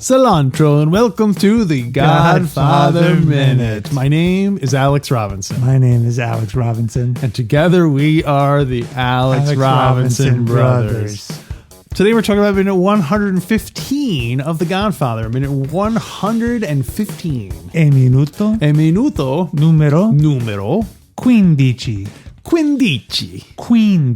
Cilantro, and welcome to the Godfather Minute. My name is Alex Robinson. My name is Alex Robinson. And together we are the Alex Robinson Brothers. Today we're talking about minute 115 of The Godfather. Minute 115. E minuto. Numero. 15. 15.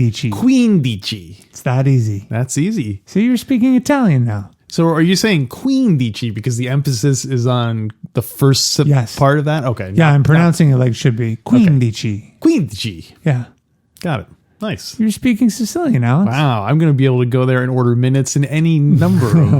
It's that easy. That's easy. So you're speaking Italian now. So are you saying quindici because the emphasis is on the first part of that? Okay. Yeah, I'm pronouncing it like it should be. Quindici. Okay. Quindici. Yeah. Got it. Nice. You're speaking Sicilian, Alex. Wow. I'm going to be able to go there and order minutes in any number of minutes.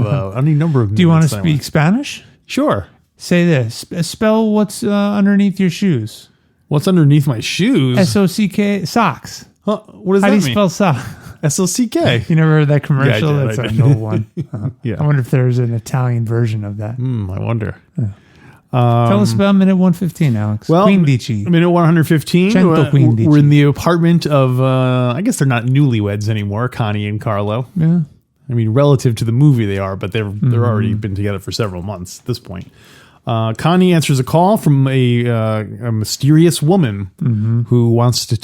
Do you want to speak Spanish? Sure. Say this. Spell what's underneath your shoes. What's underneath my shoes? S-O-C-K, socks. Huh, what does that mean? How do you spell sock? S-O-C-K. You never heard that commercial? Yeah, That's an old one. Yeah. I wonder if there's an Italian version of that. I wonder. Tell us about minute 115, Alex. Well, Quindici. Minute 115. We're in the apartment of, I guess they're not newlyweds anymore, Connie and Carlo. Yeah. I mean, relative to the movie they are, but they're already been together for several months at this point. Connie answers a call from a mysterious woman who wants her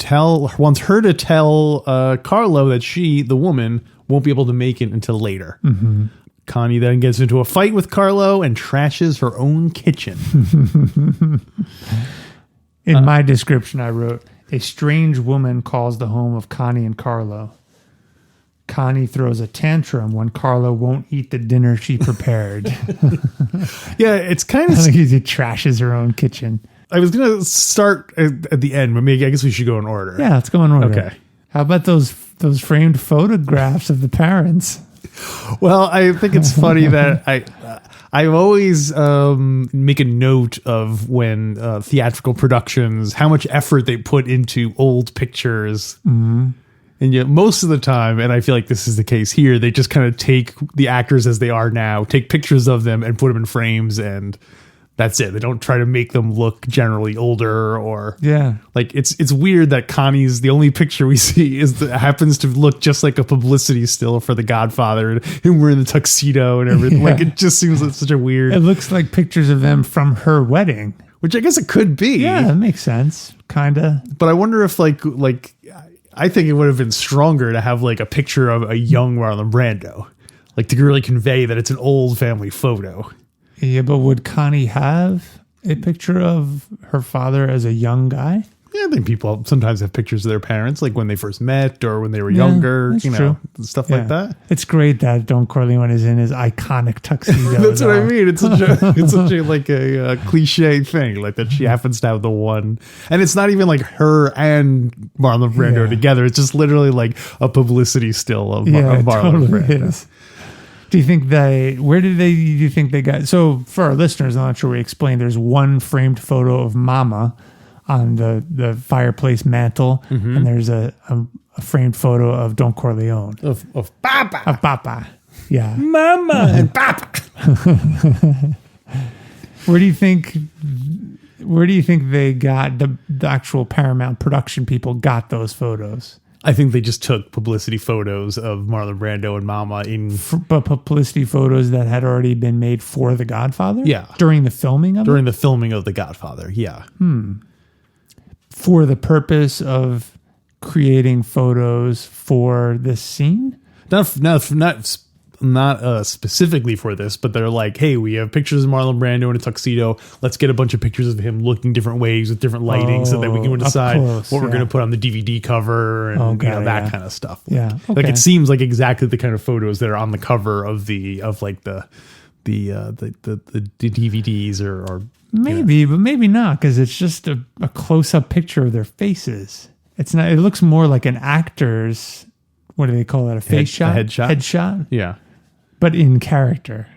to tell Carlo that she, the woman, won't be able to make it until later. Connie then gets into a fight with Carlo and trashes her own kitchen. In my description, I wrote, a strange woman calls the home of Connie and Carlo. Connie throws a tantrum when Carlo won't eat the dinner she prepared. Yeah, it's kind of... I think he trashes her own kitchen. I was going to start at the end, but maybe I guess we should go in order. Yeah, let's go in order. Okay. How about those framed photographs of the parents? Well, I think it's funny that I always make a note of when theatrical productions, how much effort they put into old pictures. And yet most of the time, and I feel like this is the case here, they just kind of take the actors as they are now, take pictures of them and put them in frames, and that's it. They don't try to make them look generally older or... Yeah. Like, it's weird that Connie's, the only picture we see happens to look just like a publicity still for The Godfather, and him wearing the tuxedo and everything. Yeah. Like, it just seems like such a weird... It looks like pictures of them from her wedding. Which I guess it could be. Yeah, that makes sense. Kind of. But I wonder if, like... I think it would have been stronger to have like a picture of a young Marlon Brando, like to really convey that it's an old family photo. Yeah, but would Connie have a picture of her father as a young guy? Yeah, I think people sometimes have pictures of their parents, like when they first met or when they were younger, true. Stuff like that. It's great that Don Corleone is in his iconic tuxedo. That's what I mean. It's such a cliche thing, like that she happens to have the one, and it's not even like her and Marlon Brando together. It's just literally like a publicity still of Marlon Brando. Is. Do you think do you think they got, so for our listeners, I'm not sure we explained, there's one framed photo of Mama on the fireplace mantle, and there's a framed photo of Don Corleone. Of Papa. Of Papa. Yeah. Mama and Papa. Where do you think they got, the actual Paramount production people got those photos? I think they just took publicity photos of Marlon Brando and Mama but publicity photos that had already been made for The Godfather? Yeah. During the filming of the filming of The Godfather, yeah. For the purpose of creating photos for this scene? Not specifically for this, but they're like, hey, we have pictures of Marlon Brando in a tuxedo. Let's get a bunch of pictures of him looking different ways with different lighting so that we can decide what we're going to put on the DVD cover and that kind of stuff. Yeah. Okay. Like it seems like exactly the kind of photos that are on the cover of the DVDs or maybe, but maybe not, because it's just a close-up picture of their faces. It's not. It looks more like an actor's, what do they call that? A face shot? A headshot? Headshot? Yeah. But in character.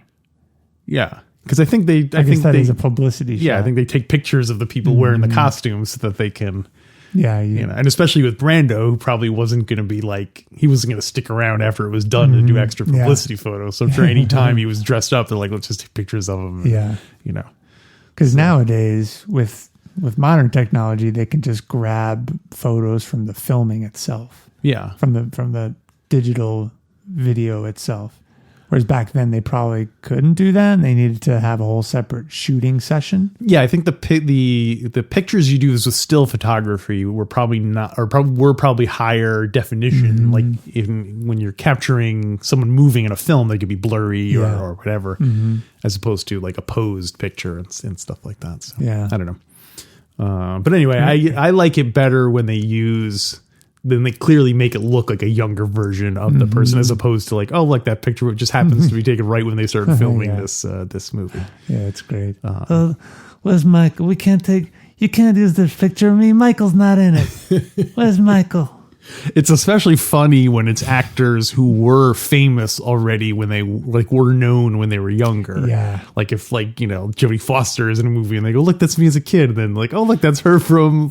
Yeah. Because I think that is a publicity shot. Yeah, I think they take pictures of the people wearing the costumes so that they can Yeah, and especially with Brando, who probably wasn't going to be like, he wasn't going to stick around after it was done to do extra publicity photos. So I'm sure any time he was dressed up, they're like, let's just take pictures of him. And, because nowadays with modern technology, they can just grab photos from the filming itself. Yeah, from the digital video itself. Whereas back then they probably couldn't do that, and they needed to have a whole separate shooting session. Yeah, I think the pictures you do with still photography were probably not, or were probably higher definition. Like even when you're capturing someone moving in a film, they could be blurry or whatever, as opposed to like a posed picture and stuff like that. So I don't know. But anyway, I like it better when they use. Then they clearly make it look like a younger version of the person, as opposed to like, oh, like that picture just happens to be taken right when they started filming this movie. Yeah, it's great. Where's Michael? You can't use this picture of me. Michael's not in it. Where's Michael? It's especially funny when it's actors who were famous already when they were known when they were younger. Yeah. Like if Jodie Foster is in a movie and they go, look, that's me as a kid. And then like, oh, look, that's her from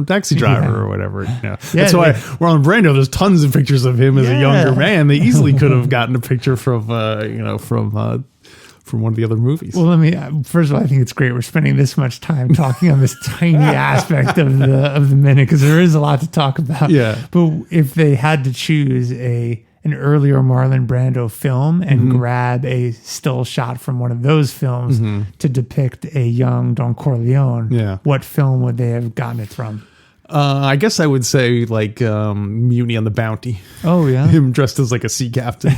Taxi Driver or whatever. That's why we're on Brando. There's tons of pictures of him as a younger man. They easily could have gotten a picture from one of the other movies. Well, first of all, I think it's great we're spending this much time talking on this tiny aspect of the minute, because there is a lot to talk about. Yeah. But if they had to choose an earlier Marlon Brando film and grab a still shot from one of those films to depict a young Don Corleone, what film would they have gotten it from? I guess I would say like Mutiny on the Bounty. Oh, yeah. Him dressed as like a sea captain.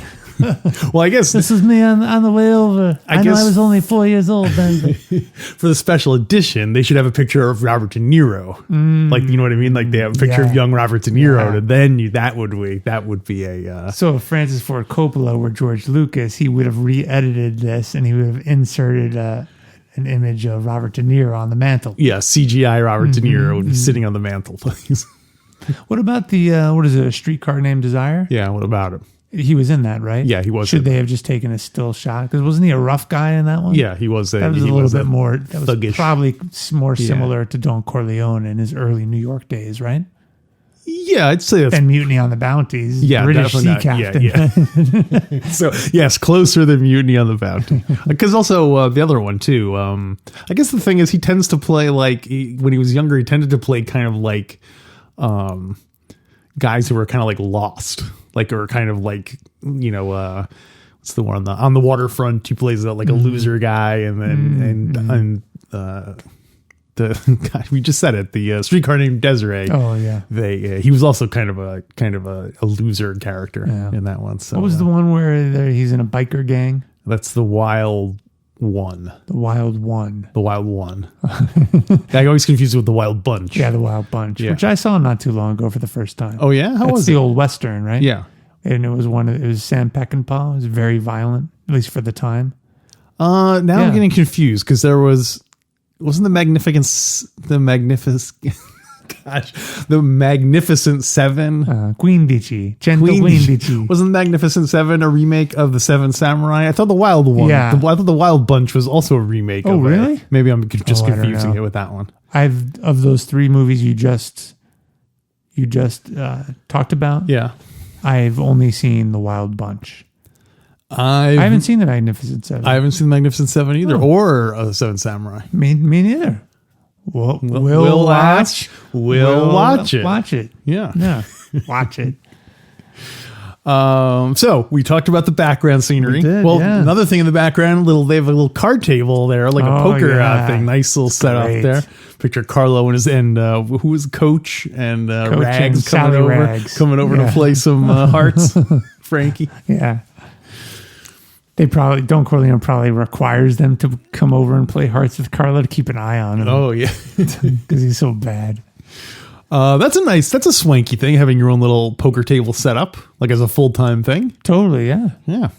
Well, I guess this is me on the way over. I know I was only 4 years old then. For the special edition, they should have a picture of Robert De Niro. Like, you know what I mean? Like they have a picture of young Robert De Niro, and then that would be a. So if Francis Ford Coppola were George Lucas, he would have re-edited this and he would have inserted an image of Robert De Niro on the mantle. Yeah, CGI Robert De Niro would be sitting on the mantle, please. What about A Streetcar Named Desire? Yeah, what about him? He was in that, right? Yeah, he was. Should they have just taken a still shot? Because wasn't he a rough guy in that one? Yeah, he was. That was a little bit more. That was thuggish. Probably more similar to Don Corleone in his early New York days, right? Yeah, I'd say that's. And Mutiny on the Bounties. Yeah, British sea captain. Yeah. So yes, closer than Mutiny on the Bounty. Because also the other one too. I guess the thing is he tends to play like when he was younger. He tended to play kind of like guys who were kind of like lost. Like, or kind of like, what's the one on the waterfront? He plays like a loser guy, and then the guy we just said it, the Streetcar Named Desiree. Oh yeah, he was also kind of a loser character in that one. So what was the one where he's in a biker gang? That's the Wild One. The Wild One. The Wild One. I always confuse it with the Wild Bunch. Yeah, the Wild Bunch, which I saw not too long ago for the first time. Oh yeah, how was the old Western, right? Yeah, and it was Sam Peckinpah. It was very violent, at least for the time. I'm getting confused because wasn't the Magnificent Seven. Quindici. Quindici. Wasn't Magnificent Seven a remake of the Seven Samurai? I thought the Wild One. Yeah. I thought the Wild Bunch was also a remake. Oh, really? Maybe I'm just confusing it with that one. Of those three movies you just talked about. Yeah. I've only seen the Wild Bunch. I haven't seen the Magnificent Seven. I haven't seen the Magnificent Seven either, or the Seven Samurai. Me neither. We'll watch it. Watch it. Yeah. Watch it. So we talked about the background scenery. Another thing in the background, they have a little card table there, like a poker thing. Nice little setup there. Picture Carlo and who was Coach and Rags coming over to play some hearts. Frankie. Yeah. Don Corleone probably requires them to come over and play hearts with Carlo to keep an eye on him. Oh yeah, because he's so bad. That's a swanky thing, having your own little poker table set up, like as a full-time thing. Totally, yeah.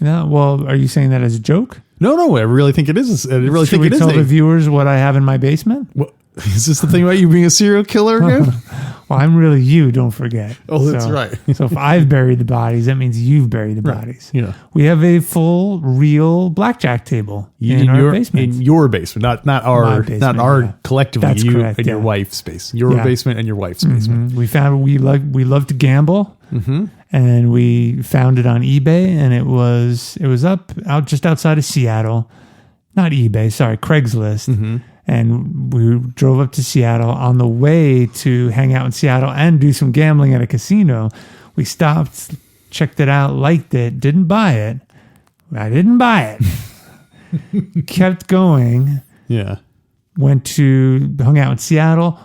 Well, are you saying that as a joke? No, I really think it is. I really think it is. Should we tell the viewers what I have in my basement? Is this the thing about you being a serial killer again? Well, I'm really you, don't forget. Oh, that's right. So if I've buried the bodies, that means you've buried the bodies. Yeah. We have a full, real blackjack table in our basement. In your basement, not our basement, yeah. Collectively, That's you correct, and your wife's basement. Your basement and your wife's basement. We found we love to gamble, and we found it on eBay, and it was out just outside of Seattle. Not eBay, sorry, Craigslist. And we drove up to Seattle. On the way to hang out in Seattle and do some gambling at a casino, we stopped, checked it out, liked it, didn't buy it. I didn't buy it. Kept going. Yeah. Hung out in Seattle,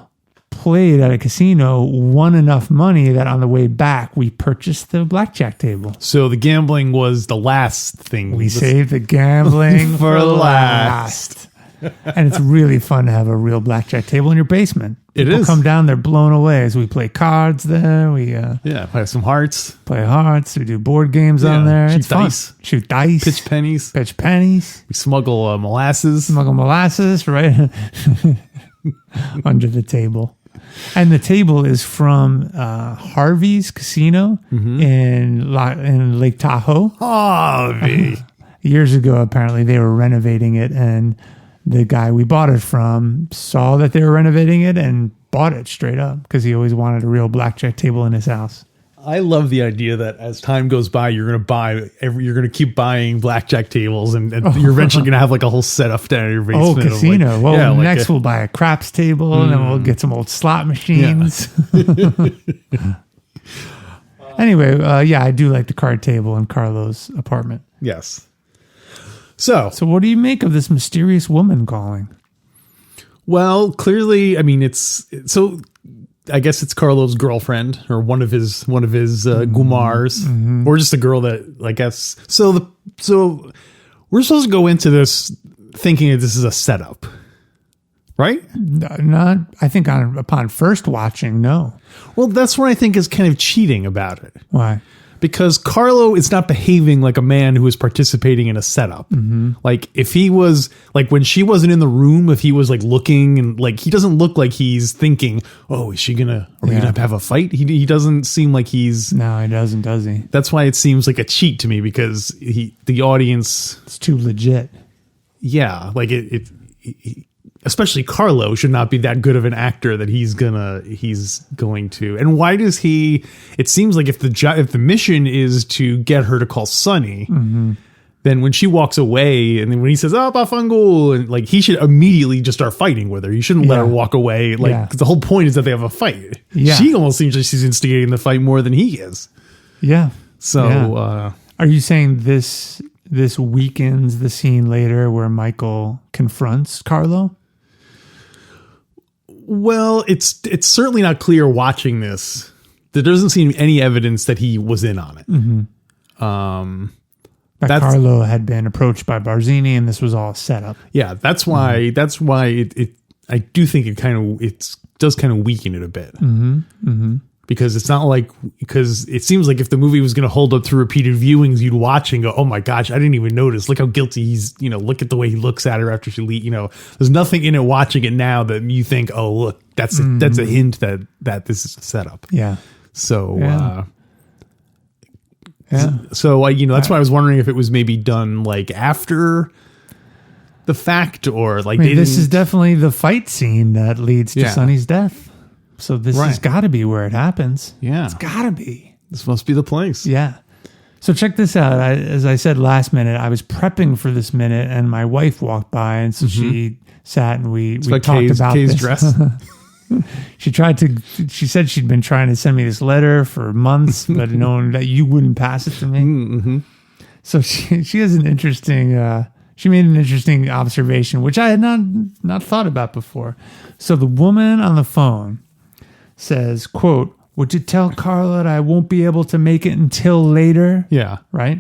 played at a casino, won enough money that on the way back, we purchased the blackjack table. So the gambling was the last thing. We saved the gambling for last. And it's really fun to have a real blackjack table in your basement. People come down, they're blown away as we play cards there. We play some hearts. Play hearts. We do board games on there. Shoot it's dice. Fun. Shoot dice. Pitch pennies. We smuggle molasses. Right under the table. And the table is from Harvey's Casino in Lake Tahoe. Harvey. Years ago, apparently, they were renovating it, and the guy we bought it from saw that they were renovating it and bought it straight up because he always wanted a real blackjack table in his house. I love the idea that as time goes by, you're going to keep buying blackjack tables, and you're eventually going to have like a whole setup down in your basement. Oh, casino. Next we'll buy a craps table, and then we'll get some old slot machines. Yeah. Anyway, I do like the card table in Carlo's apartment. Yes. So what do you make of this mysterious woman calling? Well, clearly, I mean, I guess it's Carlo's girlfriend or one of his gumars, or just a girl that I guess. So we're supposed to go into this thinking that this is a setup, right? Not, I think upon first watching, no. Well, that's what I think is kind of cheating about it. Why? Because Carlo is not behaving like a man who is participating in a setup. Like if he was like when she wasn't in the room, if he was like looking and like he doesn't look like he's thinking, "Oh, are we gonna have a fight?" He doesn't seem like he's. No, he doesn't, does he? That's why it seems like a cheat to me because the audience. It's too legit. Yeah, like it especially Carlo should not be that good of an actor that he's going to. And why does he? It seems like if the mission is to get her to call Sonny, then when she walks away and then when he says Bafangul, and like he should immediately just start fighting with her. You shouldn't let her walk away. Like 'cause the whole point is that they have a fight. Yeah. She almost seems like she's instigating the fight more than he is. Yeah. So are you saying this weakens the scene later where Michael confronts Carlo? Well, it's certainly not clear watching this. There doesn't seem any evidence that he was in on it. That Carlo had been approached by Barzini, and this was all set up. Yeah, that's why. That's why it. I do think it does kind of weaken it a bit. Because it's not like because it seems like if the movie was going to hold up to repeated viewings, you'd watch and go, "Oh my gosh, I didn't even notice. Look how guilty he's. Look at the way he looks at her after she leaves. There's nothing in it watching it now that you think, oh look, that's a hint that this is a setup. Yeah. So so that's why I was wondering if it was maybe done like after the fact or like this is definitely the fight scene that leads to Sonny's death. So this has got to be where it happens. Yeah. It's got to be. This must be the place. Yeah. So check this out. As I said last minute, I was prepping for this minute and my wife walked by and so she sat and we talked about Kay's this. Dress. She said she'd been trying to send me this letter for months, but knowing that you wouldn't pass it to me. So she has an interesting, she made an interesting observation, which I had not thought about before. So the woman on the phone says, quote, "Would you tell Carla that I won't be able to make it until later?" Yeah. Right?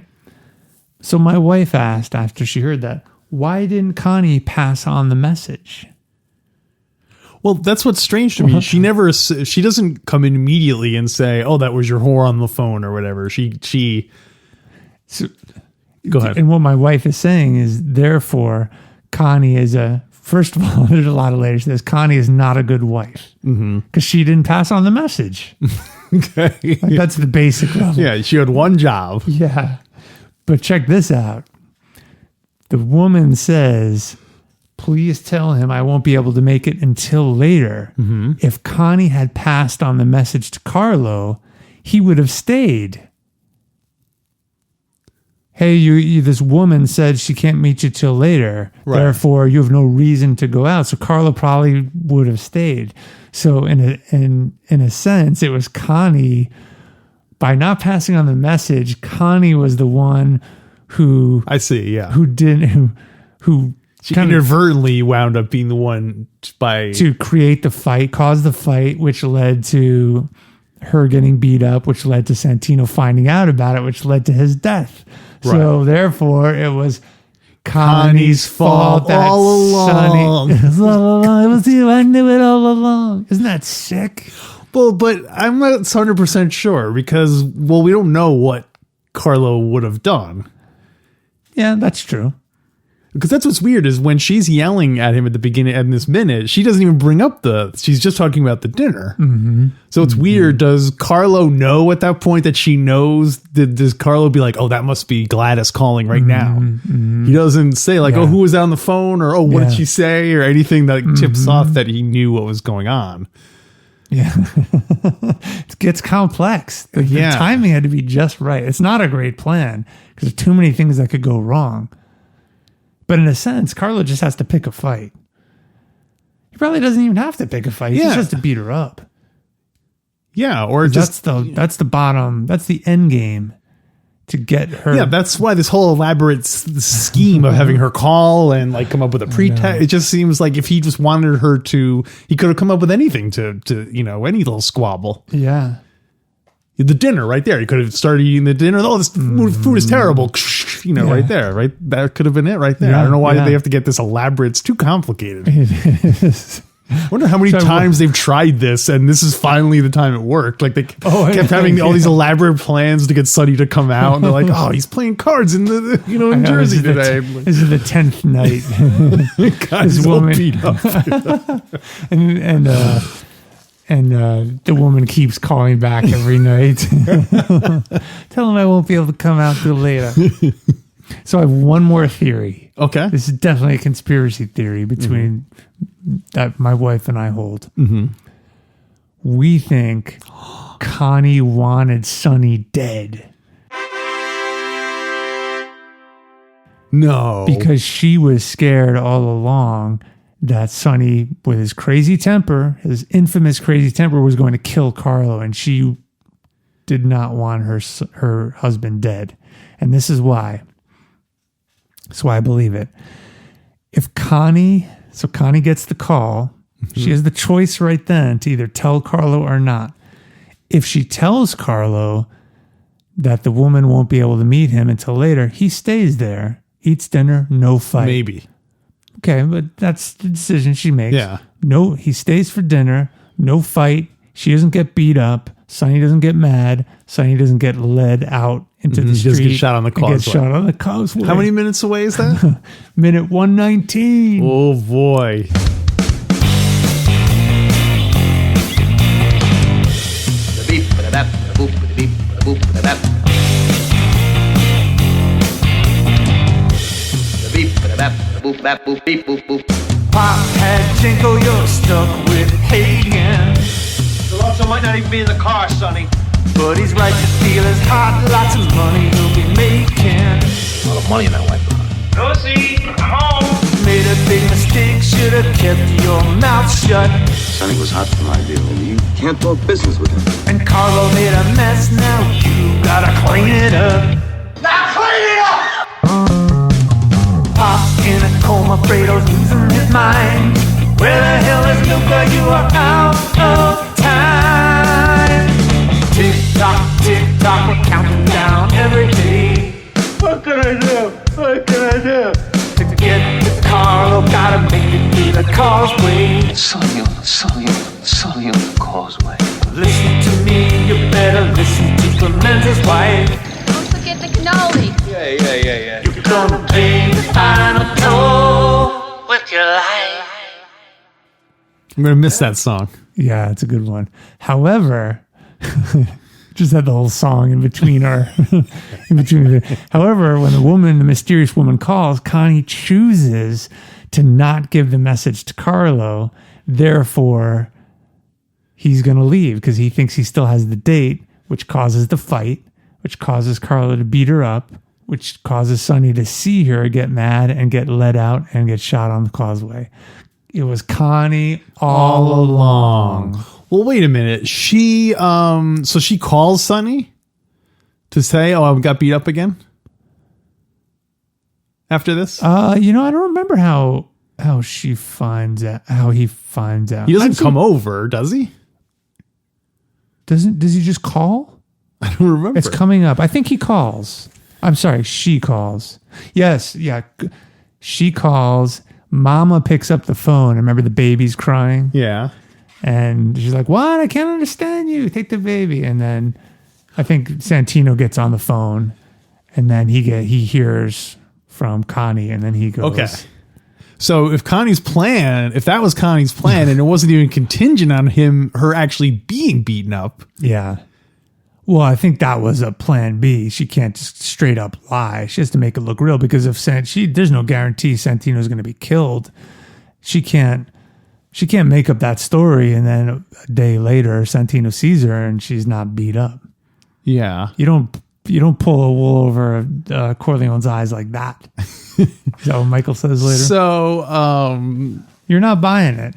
So my wife asked after she heard that, why didn't Connie pass on the message? Well, that's what's strange to me. She doesn't come in immediately and say, "Oh, that was your whore on the phone" or whatever. So, go ahead. And what my wife is saying is, therefore, Connie is a First of all, there's a lot of layers to this. Connie is not a good wife because she didn't pass on the message. Okay. Like, that's the basic level. Yeah, she had one job. Yeah. But check this out. The woman says, please tell him I won't be able to make it until later. If Connie had passed on the message to Carlo, he would have stayed. Hey, you this woman said she can't meet you till later. Right. Therefore, you have no reason to go out. So Carlo probably would have stayed. So in a sense, it was Connie. By not passing on the message, Connie was the one who I see, yeah. who She inadvertently wound up being the one to create the fight, cause the fight, which led to her getting beat up, which led to Santino finding out about it, which led to his death. Right. So therefore, it was Connie's fault. all along. It was you. I knew it all along. Isn't that sick? Well, but I'm not 100% sure because, well, we don't know what Carlo would have done. Yeah, that's true. Because that's what's weird is when she's yelling at him at the beginning, in this minute, she doesn't even bring up she's just talking about the dinner. So it's weird. Does Carlo know at that point that she knows? Does Carlo be like, oh, that must be Gladys calling right now? He doesn't say like, oh, who was that on the phone? Or, oh, what did she say? Or anything that tips off that he knew what was going on. Yeah. It gets complex. The timing had to be just right. It's not a great plan because there's too many things that could go wrong. But in a sense, Carlo just has to pick a fight. He probably doesn't even have to pick a fight. He just has to beat her up. Yeah, or just that's the bottom. That's the end game to get her. Yeah, that's why this whole elaborate scheme of having her call and like come up with a pretext. It just seems like if he just wanted her to, he could have come up with anything to any little squabble. Yeah. The dinner right there. He could have started eating the dinner. Oh, this food is terrible. Right there. Right. That could have been it right there. I don't know why they have to get this elaborate. It's too complicated. It is. I wonder how many times they've tried this and this is finally the time it worked. Like they kept having all these elaborate plans to get Sonny to come out. And they're like, oh, he's playing cards in in Jersey today. This is the 10th night. Guys, woman beat up. And the woman keeps calling back every night. Tell him I won't be able to come out till later. So I have one more theory. Okay. This is definitely a conspiracy theory between that my wife and I hold. We think Connie wanted Sonny dead. No. Because she was scared all along that Sonny, with his crazy temper, his infamous crazy temper, was going to kill Carlo, and she did not want her husband dead. And this is why. That's why I believe it. If Connie gets the call, she has the choice right then to either tell Carlo or not. If she tells Carlo that the woman won't be able to meet him until later, he stays there, eats dinner, no fight. Maybe. Okay, but that's the decision she makes. Yeah. No, he stays for dinner, no fight. She doesn't get beat up. Sonny doesn't get mad. Sonny doesn't get led out into the street. Just get shot on the causeway. How many minutes away is that? Minute 119. Oh, boy. Pop had Jinko, you're stuck with Hagen. Alonso might not even be in the car, Sonny. But he's right to steal his heart. Lots of money he'll be making. A lot of money in that white car. Lucy, home. Made a big mistake, should have kept your mouth shut. Sonny was hot for my deal. You can't talk business with him. And Carlo made a mess, now you gotta clean it up. Now clean it up! Pop's in a coma, Fredo's losing his mind. Where the hell is Luca? You are out of time. Tick tock, we're counting down every day. What can I do? What can I do? To get to Carlo, gotta make it through the causeway. Sonny on the causeway. Listen to me, you better listen to Clemenza's wife. Don't forget the cannoli. Yeah. You're gonna pay the final toll. with your life. I'm going to miss that song. Yeah, it's a good one. However, just had the whole song in between our, However, when the mysterious woman calls, Connie chooses to not give the message to Carlo. Therefore, he's going to leave because he thinks he still has the date, which causes the fight, which causes Carlo to beat her up, which causes Sonny to see her, get mad, and get let out and get shot on the causeway. It was Connie all along. Well, wait a minute. So she calls Sonny to say, "Oh, I got beat up again." After this, I don't remember how she finds out. How he finds out. he doesn't come over, does he? Does he just call? I don't remember. It's coming up. I think he calls. I'm sorry, she calls. Yes, yeah, she calls. Mama picks up the phone. Remember the baby's crying? Yeah. And she's like, "What? I can't understand you. Take the baby." And then I think Santino gets on the phone, and then he hears from Connie, and then he goes, Okay. So if that was Connie's plan, and it wasn't even contingent on her actually being beaten up. Yeah. Well, I think that was a plan B. She can't just straight up lie. She has to make it look real because if there's no guarantee Santino's going to be killed. She can't make up that story and then a day later Santino sees her and she's not beat up. Yeah. You don't pull a wool over Corleone's eyes like that. Is that what Michael says later? So, you're not buying it.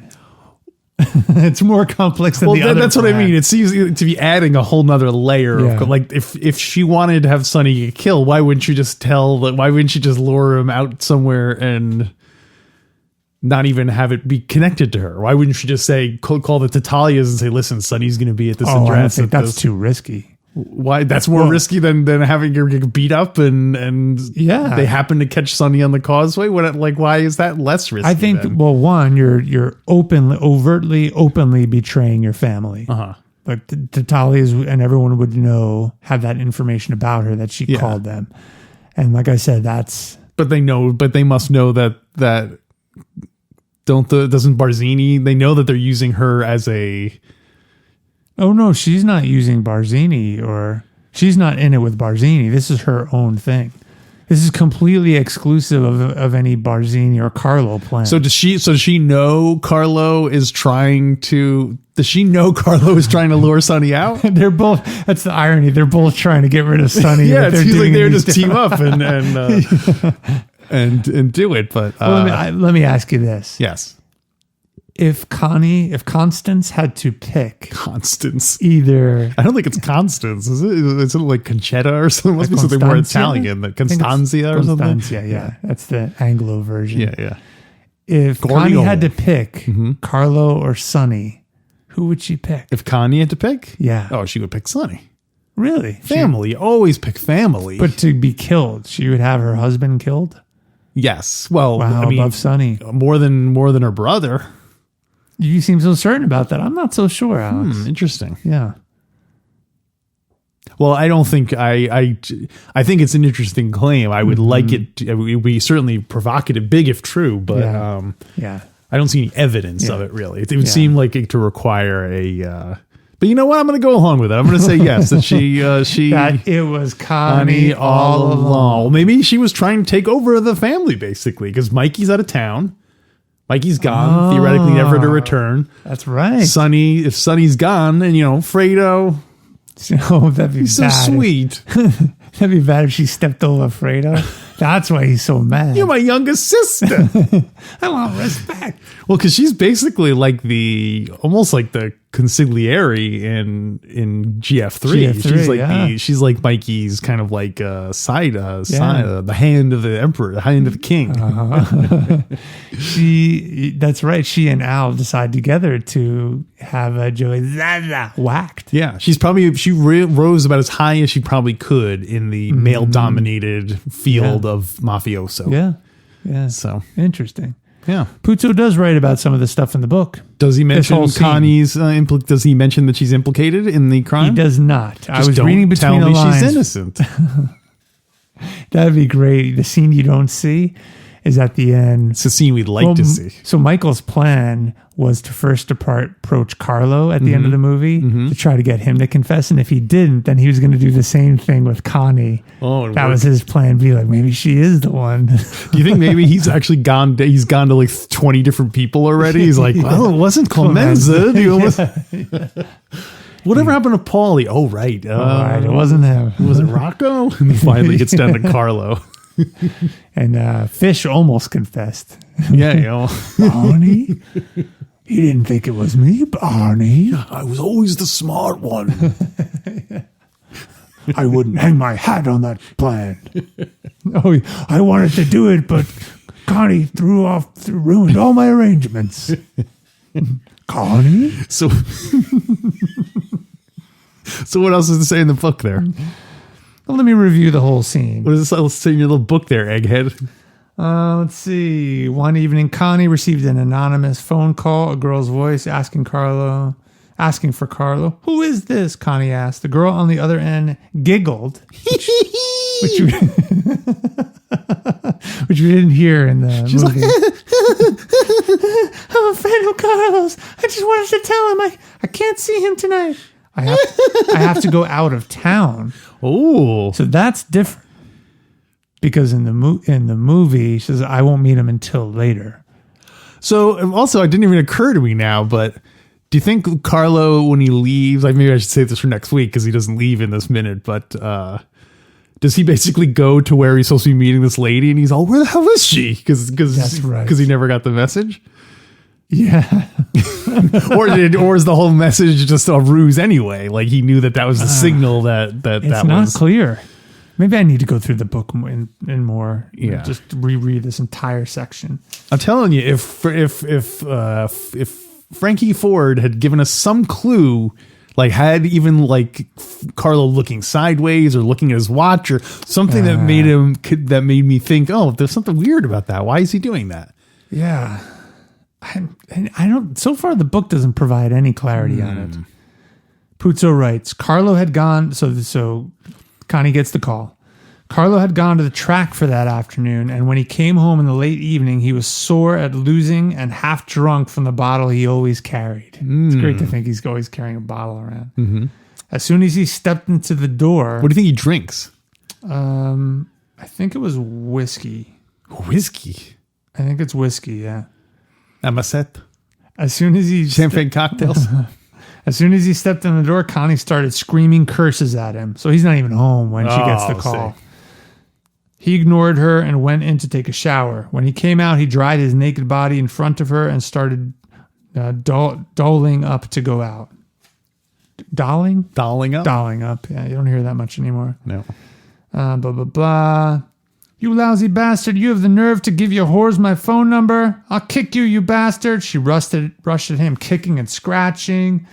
It's more complex than the other. That's what I mean. It seems to be adding a whole nother layer of, like, if she wanted to have Sonny get killed, why wouldn't you just lure him out somewhere and not even have it be connected to her? Why wouldn't she just say, call the Tatalias and say, "Listen, Sonny's going to be at this address." I don't think that's too risky. Why? That's more risky than having her get beat up and they happen to catch Sonny on the causeway. Why is that less risky? I think then? Well, one, you're openly betraying your family. Like the Tatalias and everyone would have that information about her that she called them, and like I said, that's. But they must know that doesn't Barzini? They know that they're using her as a. Oh, no, she's not using Barzini or she's not in it with Barzini. This is her own thing. This is completely exclusive of any Barzini or Carlo plan. So does she know Carlo is trying to lure Sonny out? They're both, that's the irony. They're both trying to get rid of Sonny. Yeah, it seems like they're just team up and do it. But let me ask you this. Yes. If Constance had to pick Constance, either I don't think it's Constance, is it? Is it like Conchetta or something? It must be something more Italian, like Constanzia or something. Yeah. That's the Anglo version. Yeah. If Connie had to pick Carlo or Sonny, who would she pick? If Connie had to pick? Yeah. Oh, she would pick Sonny. Really? Family. Always pick family. But to be killed, she would have her husband killed? Yes. Well, wow, I mean, above Sonny. More than her brother. You seem so certain about that. I'm not so sure, Alex. Interesting. Yeah. Well, I don't think I think it's an interesting claim. I would like it. It would be certainly provocative, big if true, but I don't see any evidence of it really. It would seem like it to require a. But you know what? I'm going to go along with it. I'm going to say yes that she that it was Connie all along. Well, maybe she was trying to take over the family basically because Mikey's out of town. Mikey's gone, theoretically never to return. That's right. If Sonny's gone, and Fredo, that'd be he's so sweet. That'd be bad if she stepped over Fredo. That's why he's so mad. You're my youngest sister. I want respect. Well, because she's basically like almost like the consigliere in GF3. She's like Mikey's kind of like side, the hand of the emperor, the hand of the king. That's right. She and Al decide together to have Joey Zaza whacked. Yeah, she rose about as high as she probably could in the male-dominated field of mafioso. Yeah. So interesting. Yeah, Puzo does write about some of the stuff in the book. Does he mention Connie's? Does he mention that she's implicated in the crime? He does not. I was reading between the lines. She's innocent. That'd be great. The scene you don't see is at the end. It's a scene we'd like to see. So Michael's plan was to first approach Carlo at the end of the movie to try to get him to confess. And if he didn't, then he was going to do the same thing with Connie. Oh, that was his plan. Be like, maybe she is the one. Do you think maybe he's actually gone to like 20 different people already? He's like, well, it wasn't Clemenza. Whatever happened to Paulie? Oh, right. Right, it wasn't him. Was it Rocco? And he finally gets down to Carlo. And Fish almost confessed. Yeah, you know. Barney? You didn't think it was me, Barney? I was always the smart one. I wouldn't hang my hat on that plan. Oh, I wanted to do it, but Connie ruined all my arrangements. Connie? So what else is to say in the book there? Well, let me review the whole scene. What is this? Let's say in your little book there, Egghead. Let's see. One evening, Connie received an anonymous phone call, a girl's voice asking for Carlo. Who is this? Connie asked. The girl on the other end giggled, which we didn't hear in the movie. I'm afraid of Carlos. I just wanted to tell him I can't see him tonight. I have to go out of town. Oh, so that's different. Because in the movie, she says, I won't meet him until later. So also, it didn't even occur to me now, but do you think Carlo, when he leaves, like maybe I should save this for next week because he doesn't leave in this minute, but does he basically go to where he's supposed to be meeting this lady and he's all, where the hell is she? Because he never got the message? Yeah. or is the whole message just a ruse anyway? Like he knew that was the signal that it's that not was clear. Maybe I need to go through the book in more. Yeah. Just reread this entire section. I'm telling you, if Frankie Ford had given us some clue, like had even like Carlo looking sideways or looking at his watch or something that made me think, oh, there's something weird about that. Why is he doing that? Yeah. I don't. So far, the book doesn't provide any clarity on it. Puzo writes, Carlo had gone. So Connie gets the call. Carlo had gone to the track for that afternoon, and when he came home in the late evening, he was sore at losing and half drunk from the bottle he always carried. It's great to think he's always carrying a bottle around. Mm-hmm. As soon as he stepped into the door, what do you think he drinks? I think it was whiskey. Whiskey. I think it's whiskey. Yeah. Amasette. As soon as he champagne cocktails. As soon as he stepped in the door, Connie started screaming curses at him. So he's not even home when she gets the call. He ignored her and went in to take a shower. When he came out, he dried his naked body in front of her and started doling up to go out. Dolling? Dolling up? Dolling up. Yeah, you don't hear that much anymore. No. Blah, blah, blah. You lousy bastard, you have the nerve to give your whores my phone number? I'll kick you, you bastard. She rushed at him, kicking and scratching.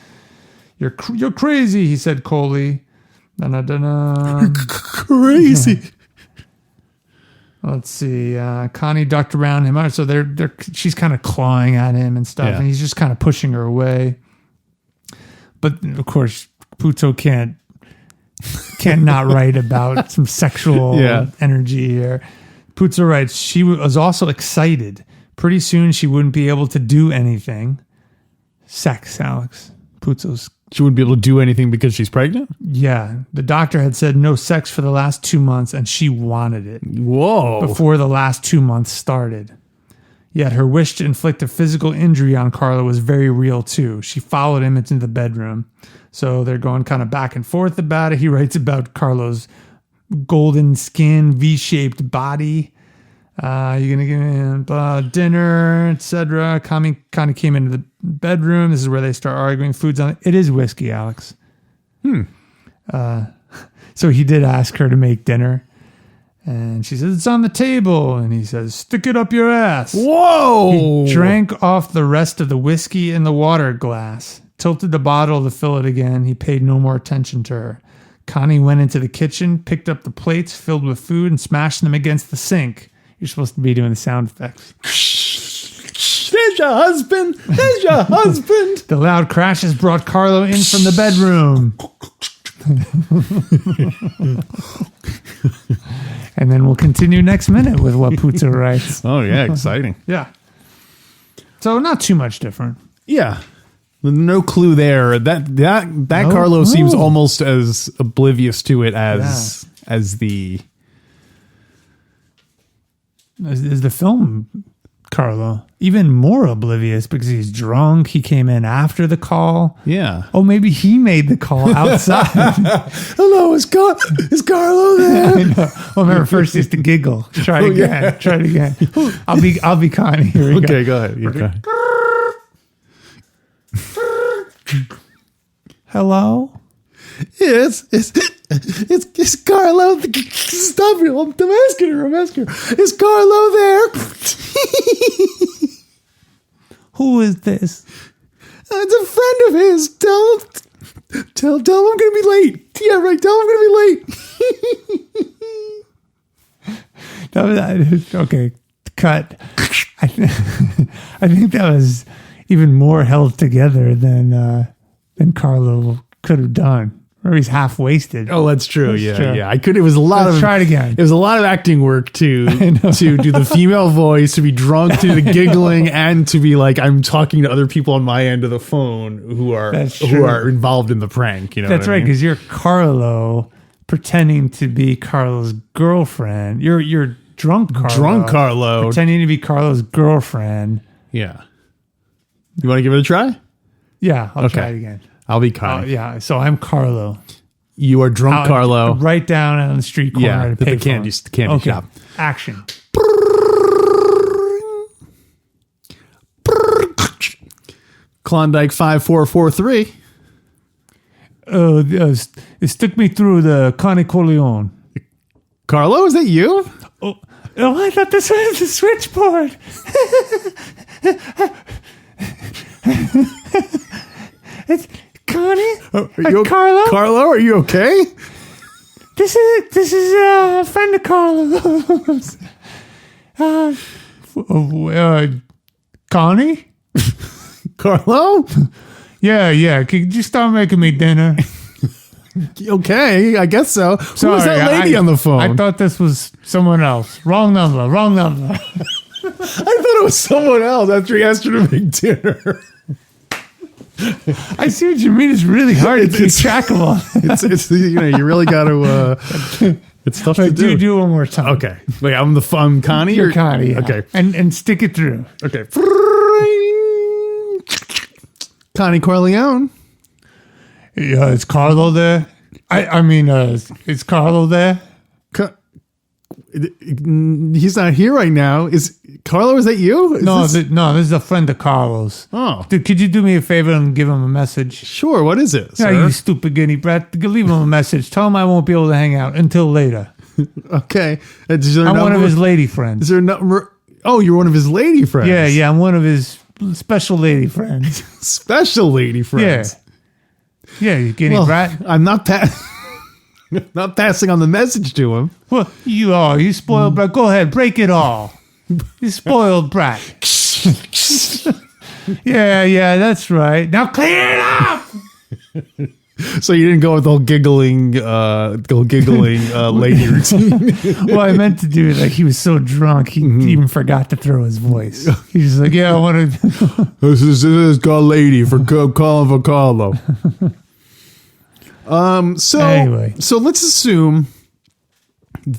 You're crazy, he said coldly. Crazy. Let's see. Connie ducked around him. So she's kind of clawing at him and stuff, and he's just kind of pushing her away. But of course, Puzo can't not write about some sexual energy here. Puzo writes, she was also excited. Pretty soon she wouldn't be able to do anything. Sex, Alex. She wouldn't be able to do anything because she's pregnant? Yeah. The doctor had said no sex for the last 2 months, and she wanted it. Whoa. Before the last 2 months started. Yet her wish to inflict a physical injury on Carlo was very real too. She followed him into the bedroom. So they're going kind of back and forth about it. He writes about Carlo's golden skin, V-shaped body. You're going to give me dinner, etc. Connie came into the bedroom. This is where they start arguing. Food's on. It is whiskey, Alex. So he did ask her to make dinner. And she says, it's on the table. And he says, stick it up your ass. Whoa! He drank off the rest of the whiskey in the water glass, tilted the bottle to fill it again. He paid no more attention to her. Connie went into the kitchen, picked up the plates filled with food, and smashed them against the sink. You're supposed to be doing the sound effects. There's your husband. There's your husband. The loud crashes brought Carlo in from the bedroom. And then we'll continue next minute with what Puzo writes. Oh, yeah, exciting. Yeah. So not too much different. Yeah. No clue there. That No Carlo clue. seems almost as oblivious to it as the... Is the film Carlo even more oblivious because he's drunk? He came in after the call. Yeah. Oh, maybe he made the call outside. Hello, is Carlo there? I know. Well, remember first he used to giggle. Try it again. yeah. Try it again. I'll be Connie. Here we Okay, go. go ahead. Okay. Hello. It's Carlo. Stop it! I'm asking her. Is Carlo there? Who is this? It's a friend of his. Tell him I'm gonna be late. Yeah, right. Tell him I'm gonna be late. Okay, cut. I think that was even more held together than Carlo could have done. Or he's half wasted. Oh, that's true. That's Yeah, true. yeah. I could. It was a lot Let's of. try it again. It was a lot of acting work to do the female voice, to be drunk, to the giggling, and to be like I'm talking to other people on my end of the phone who are That's true. involved in the prank. You know, That's what I right, mean? because you're Carlo pretending to be Carlo's girlfriend. You're drunk Carlo. Drunk Carlo. Pretending to be Carlo's girlfriend. Yeah. You want to give it a try? Yeah, I'll try Okay. it again. I'll be Oh, Connie. yeah, so I'm Carlo. You are drunk Carlo. Right down on the street corner. Yeah, at a at the payphone. candy Okay. shop. Action. Klondike 5443. It stuck me through the Connie Corleone. Carlo, is that you? Oh, I thought this was the switchboard. It's Connie and Carlo. Carlo, are you okay? This is a friend of Carlo's. Connie? Carlo? Yeah. Could you start making me dinner? Okay, I guess so. Who was that lady on the phone? I thought this was someone else. Wrong number. I thought it was someone else after he asked her to make dinner. I see what you mean. It's really hard to keep track of all. It's you really got to. It's tough to do. Do it one more time. Okay, wait. I'm Connie. You're Connie. Yeah. Okay, and stick it through. okay. Connie Corleone. Yeah, is Carlo there? I mean, is Carlo there? He's not here right now. Is Carlo? Is that you? No, this is a friend of Carlo's. Oh, Dude, could you do me a favor and give him a message? sure. What is it? Yeah, Sir? you stupid guinea brat. Leave him a message. Tell him I won't be able to hang out until later. Okay. Is there I'm one of number- his lady Is friends. there a number? Oh, you're one of his lady friends. Yeah, I'm one of his special lady friends. Special lady friends. Yeah, you guinea brat. I'm not not passing on the message to him. Well, you spoiled brat. Go ahead, break it all. You spoiled brat. Yeah, that's right. Now clear it up. So you didn't go with the whole giggling lady routine. Well, I meant to do it like he was so drunk he even forgot to throw his voice. He's just like, yeah, I want to. This is called lady for calling for Carlo. So Anyway. so let's assume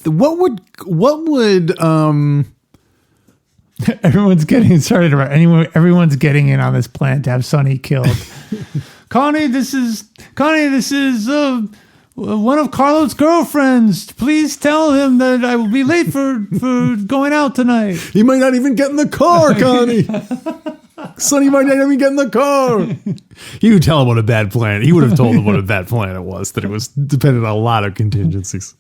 what would Everyone's getting getting in on this plan to have Sonny killed. Connie, this is one of Carlo's girlfriends. Please tell him that I will be late for going out tonight. he might not even get in the car, Connie. Sonny might not even get in the car. He would tell him what a bad plan. He would have told him what a bad plan it was. That it was dependent on a lot of contingencies.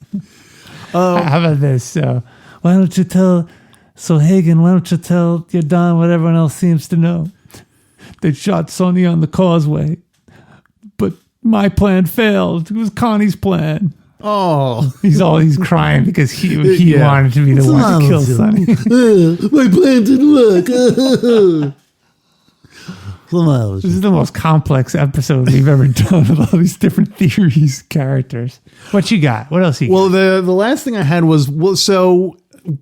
How about this? Why don't you tell? So Hagen, why don't you tell your Don what everyone else seems to know? They shot Sonny on the causeway, but my plan failed. It was Connie's plan. Oh, He's crying because he Yeah. wanted to be the one to kill Sonny. my plan didn't work. This is the most complex episode we've ever done with all these different theories, characters. What you got? What else you got? Well, the last thing I had was, so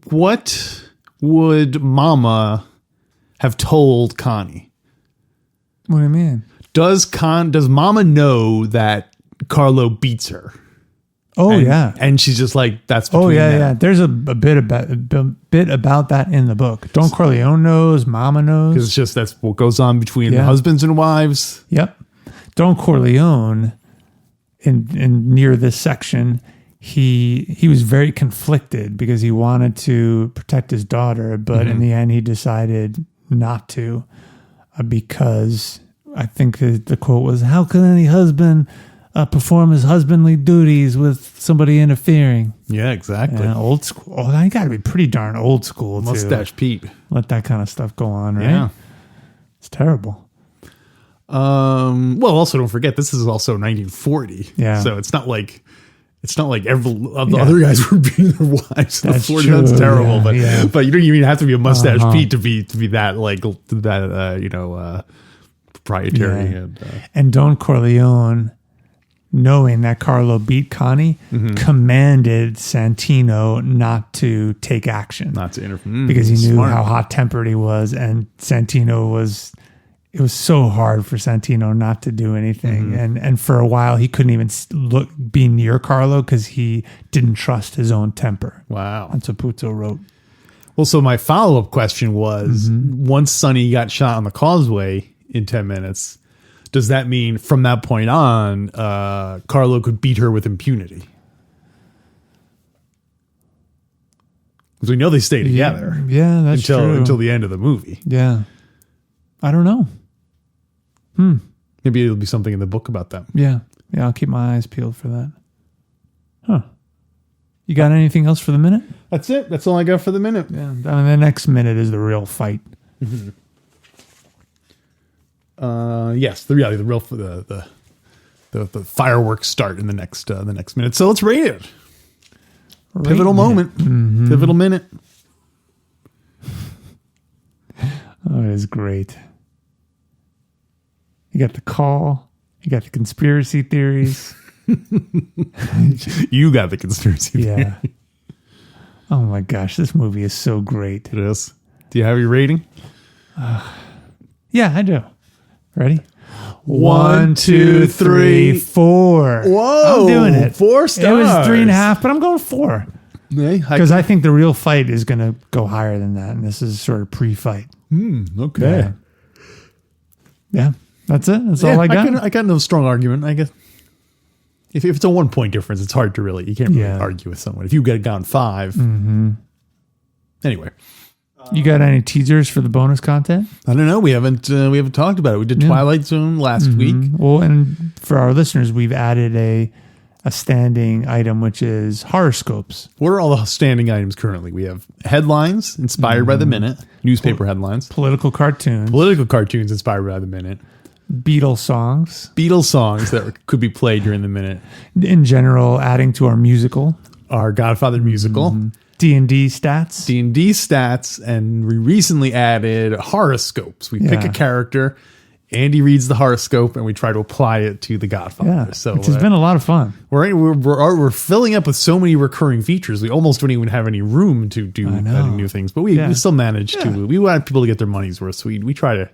what would Mama have told Connie? What do you mean? Does Mama know that Carlo beats her? Oh, yeah. And she's just like, that's between Oh, yeah, them. yeah. There's a bit about that in the book. Don Corleone knows. Mama knows. Because it's just, that's what goes on between husbands and wives. Yep. Don Corleone, in near this section, he was very conflicted because he wanted to protect his daughter, but in the end he decided not to because I think the quote was, "How can any husband perform his husbandly duties with somebody interfering?" Yeah, exactly. Yeah, old school. Oh, I got to be pretty darn old school too. Mustache Pete. Let that kind of stuff go on, right? Yeah. It's terrible. Well, also don't forget, this is also 1940. Yeah. So it's not like every of the other guys were beating their wives in the That's 40s. true, That's terrible. yeah. But you don't even have to be a mustache Pete to be that that proprietary. Yeah. And, And Don Corleone, knowing that Carlo beat Connie, commanded Santino not to take action. not to interfere. Because he knew Smart. how hot-tempered he was, and Santino was... It was so hard for Santino not to do anything. And for a while, he couldn't even be near Carlo because he didn't trust his own temper. Wow. That's what Puzo wrote. Well, so my follow-up question was, once Sonny got shot on the causeway in 10 minutes, does that mean from that point on, Carlo could beat her with impunity? Because we know they stay together. Yeah, that's true. Until the end of the movie. Yeah. I don't know. Maybe it'll be something in the book about them. Yeah. Yeah, I'll keep my eyes peeled for that. Huh. You got anything else for the minute? That's it. That's all I got for the minute. Yeah. I mean, the next minute is the real fight. Yes, the fireworks start in the next minute. So let's rate it. Pivotal moment. Pivotal minute. Oh, it is great. You got the call. You got the conspiracy theories. You got the conspiracy theory. Yeah. Oh my gosh, this movie is so great. It is. Do you have your rating? Yeah, I do. Ready? 1, 2, 3, 4. Whoa. I'm doing it. 4 stars. It was 3.5, but I'm going 4. Because I think the real fight is going to go higher than that. And this is sort of pre-fight. Okay. Yeah. That's it. That's all I got. I got no strong argument. I guess if it's a 1 point difference, it's hard to you can't really argue with someone. If you get gone 5. Anyway. You got any teasers for the bonus content? I don't know. We haven't talked about it. We did Twilight Zone last week. Well, and for our listeners, we've added a standing item, which is horoscopes. What are all the standing items currently? We have headlines inspired by the minute, newspaper headlines, Political cartoons, political cartoons inspired by the minute, Beatles songs, Beatles songs that could be played during the minute, in general, adding to our musical, our Godfather musical, D&D stats, D&D stats, and we recently added horoscopes. We pick a character, Andy reads the horoscope, and we try to apply it to the Godfather. Yeah, So which has been a lot of fun. We're filling up with so many recurring features. We almost don't even have any room to do adding new things, but we still manage to. We want people to get their money's worth. So we try to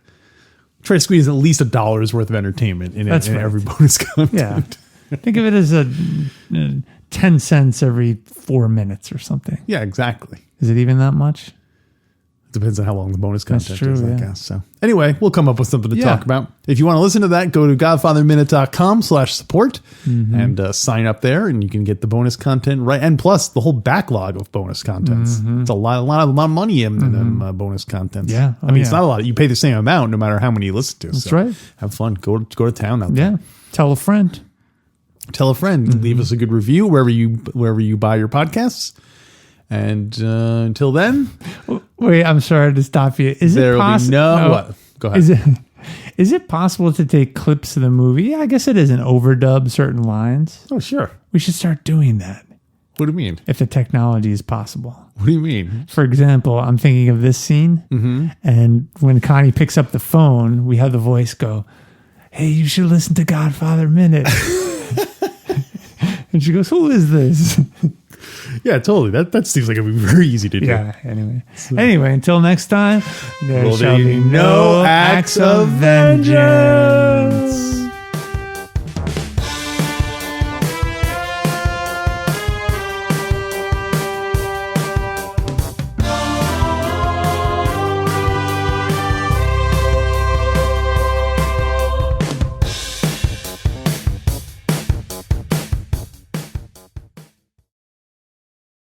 squeeze at least $1 worth of entertainment in every bonus content. Yeah, think of it as a 10 cents every 4 minutes or something. Yeah, exactly. Is it even that much? Depends on how long the bonus content true, is, I yeah. guess. So anyway, we'll come up with something to talk about. If you want to listen to that, go to godfatherminute.com/support and sign up there, and you can get the bonus content right. And plus the whole backlog of bonus contents. It's a lot of money in them bonus contents. Yeah. I mean, it's not a lot. You pay the same amount no matter how many you listen to. That's right. Have fun. Go to town out there. Yeah. Tell a friend. Tell a friend. Leave us a good review wherever you buy your podcasts. And until then, Wait, I'm sorry to stop you. Is it possible? What? Go ahead. Is it possible to take clips of the movie? Yeah, I guess it is an overdub certain lines. Oh, sure. We should start doing that. What do you mean? If the technology is possible. What do you mean? For example, I'm thinking of this scene, and when Connie picks up the phone, we have the voice go, "Hey, you should listen to Godfather Minute." And she goes, "Who is this?" Yeah, totally. That seems like it'd be very easy to do. Yeah, anyway, until next time, there shall be no acts of vengeance.